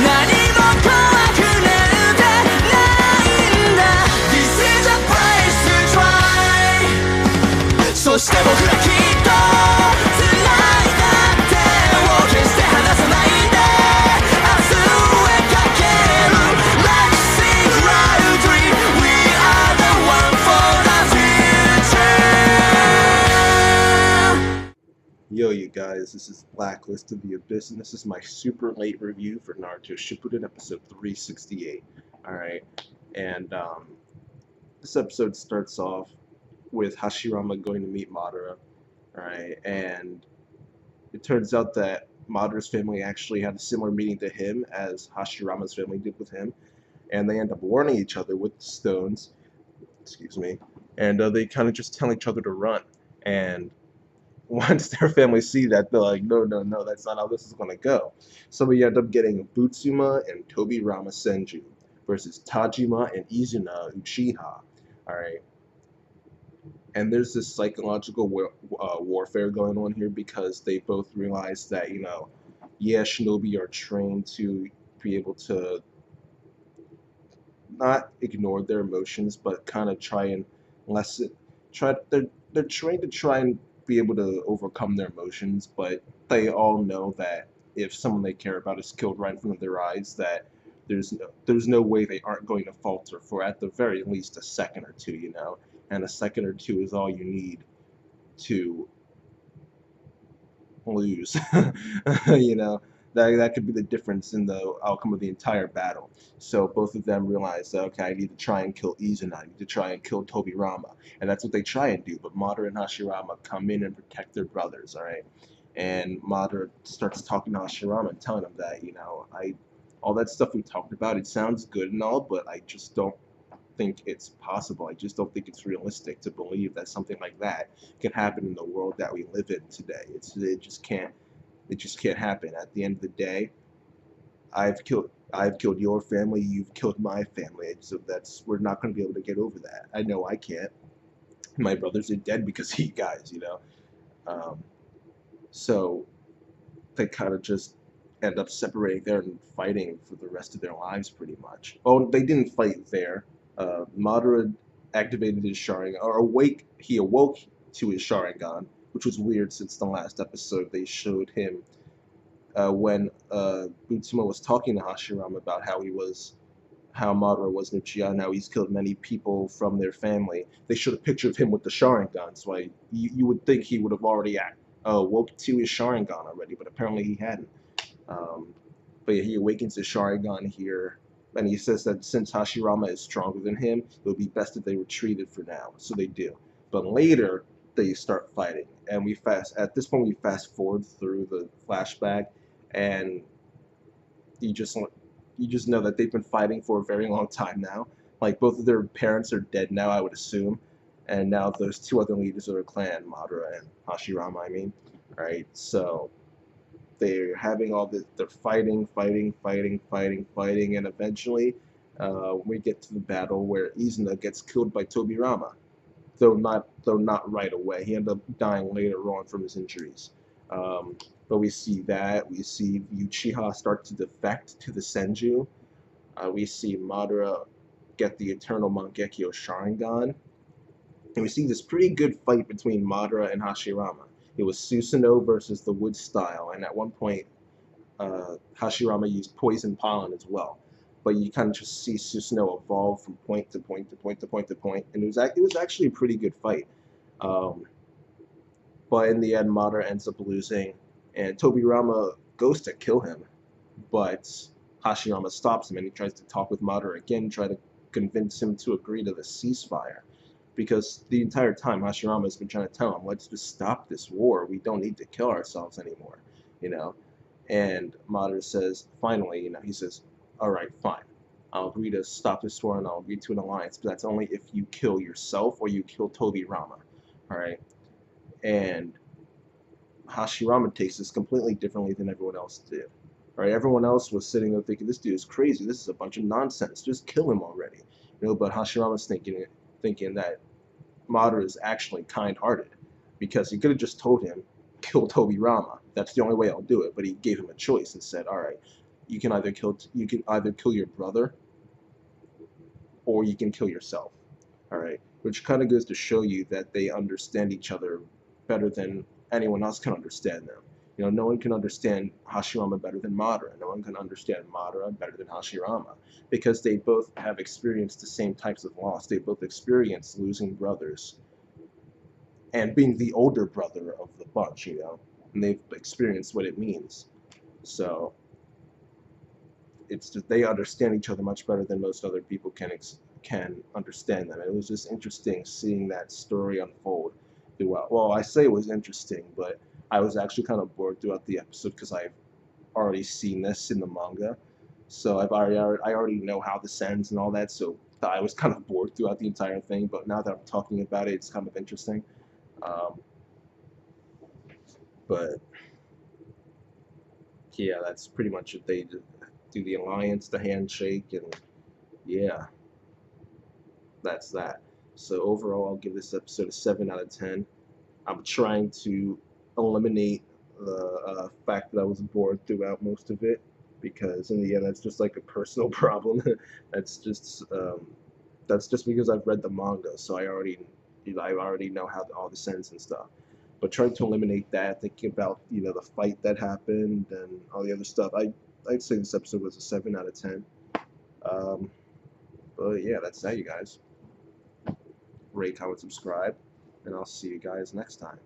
何も怖くなんてないんだ This is a place to try そして僕らきっと辛いだってを決して離さないで明日へかける Let's sing loudly We are the one for the future Yo, you guys, this is Blacklist of the Abyss, and this is my super late review for Naruto Shippuden episode 368. Alright, and this episode starts off with Hashirama going to meet Madara, alright, and it turns out that Madara's family actually had a similar meeting to him as Hashirama's family did with him, and they end up warning each other with the stones, excuse me, and they kind of just tell each other to run, and once their families see that, they're like, no, no, no, that's not how this is going to go. So we end up getting Butsuma and Tobirama Senju versus Tajima and Izuna Uchiha. Alright. And there's this psychological warfare going on here because they both realize that, you know, yeah, shinobi are trained to be able to not ignore their emotions, but kind of try and lessen, they're trained to try and be able to overcome their emotions, but they all know that if someone they care about is killed right in front of their eyes, that there's no way they aren't going to falter for at the very least a second or two, you know, and a second or two is all you need to lose. You know, that could be the difference in the outcome of the entire battle. So both of them realize that, okay, I need to try and kill Izuna, I need to try and kill Tobirama, and that's what they try and do. But Madara and Hashirama come in and protect their brothers, all right? And Madara starts talking to Hashirama and telling him that, you know, all that stuff we talked about, it sounds good and all, but I just don't think it's possible. I just don't think it's realistic to believe that something like that can happen in the world that we live in today. It just can't happen. At the end of the day, I've killed your family, you've killed my family, so we're not going to be able to get over that. I know I can't. My brothers are dead because of you guys, you know. So they kind of just end up separating there and fighting for the rest of their lives, pretty much. Oh, they didn't fight there. Madara activated his Sharingan, he awoke to his Sharingan, which was weird since the last episode they showed him when Butsuma was talking to Hashirama about how Madara was an Uchiha, and how he's killed many people from their family. They showed a picture of him with the Sharingan, so you would think he would have already woke to his Sharingan already, but apparently he hadn't. But yeah, he awakens his Sharingan here, and he says that since Hashirama is stronger than him, it would be best if they retreated for now. So they do. But later, they start fighting, and at this point we fast forward through the flashback, and you just know that they've been fighting for a very long time now. Like, both of their parents are dead now, I would assume, and now there's two other leaders of their clan, Madara and Hashirama, I mean. Alright, so they're having all this, they're fighting, and eventually we get to the battle where Izuna gets killed by Tobirama. Though not right away. He ended up dying later on from his injuries. But we see Uchiha start to defect to the Senju. We see Madara get the Eternal Mangekyo Sharingan. And we see this pretty good fight between Madara and Hashirama. It was Susanoo versus the Wood Style, and at one point Hashirama used Poison Pollen as well. But you kind of just see Susanoo evolve from point to point to point to point to point, and it was actually a pretty good fight. But in the end, Madara ends up losing, and Tobirama goes to kill him, but Hashirama stops him, and he tries to talk with Madara again, try to convince him to agree to the ceasefire. Because the entire time Hashirama has been trying to tell him, let's just stop this war. We don't need to kill ourselves anymore, you know. And Madara says, finally, you know, he says, all right, fine. I'll agree to stop this war and I'll agree to an alliance, but that's only if you kill yourself or you kill Tobirama, all right. And Hashirama takes this completely differently than everyone else did. All right, everyone else was sitting there thinking, this dude is crazy. This is a bunch of nonsense. Just kill him already, you know. But Hashirama's thinking that Madara is actually kind-hearted, because he could have just told him, kill Tobirama. That's the only way I'll do it. But he gave him a choice and said, all right, you can either kill your brother, or you can kill yourself. All right, which kind of goes to show you that they understand each other better than anyone else can understand them. You know, no one can understand Hashirama better than Madara. No one can understand Madara better than Hashirama, because they both have experienced the same types of loss. They both experienced losing brothers and being the older brother of the bunch, you know, and they've experienced what it means. So it's just they understand each other much better than most other people can understand them. And it was just interesting seeing that story unfold throughout. Well, I say it was interesting, but I was actually kind of bored throughout the episode because I've already seen this in the manga, so I already know how this ends and all that. So I was kind of bored throughout the entire thing. But now that I'm talking about it, it's kind of interesting. Um, but yeah, that's pretty much it. They do the alliance, the handshake, and yeah, that's that. So overall, I'll give this episode a 7 out of 10. I'm trying to eliminate the fact that I was bored throughout most of it, because in the end, that's just like a personal problem. that's just um, that's just because I've read the manga, so I already know how all the ends and stuff. But trying to eliminate that, thinking about the fight that happened and all the other stuff, I'd say this episode was a 7 out of 10. Um, but yeah, that's that, you guys. Rate, comment, subscribe, and I'll see you guys next time.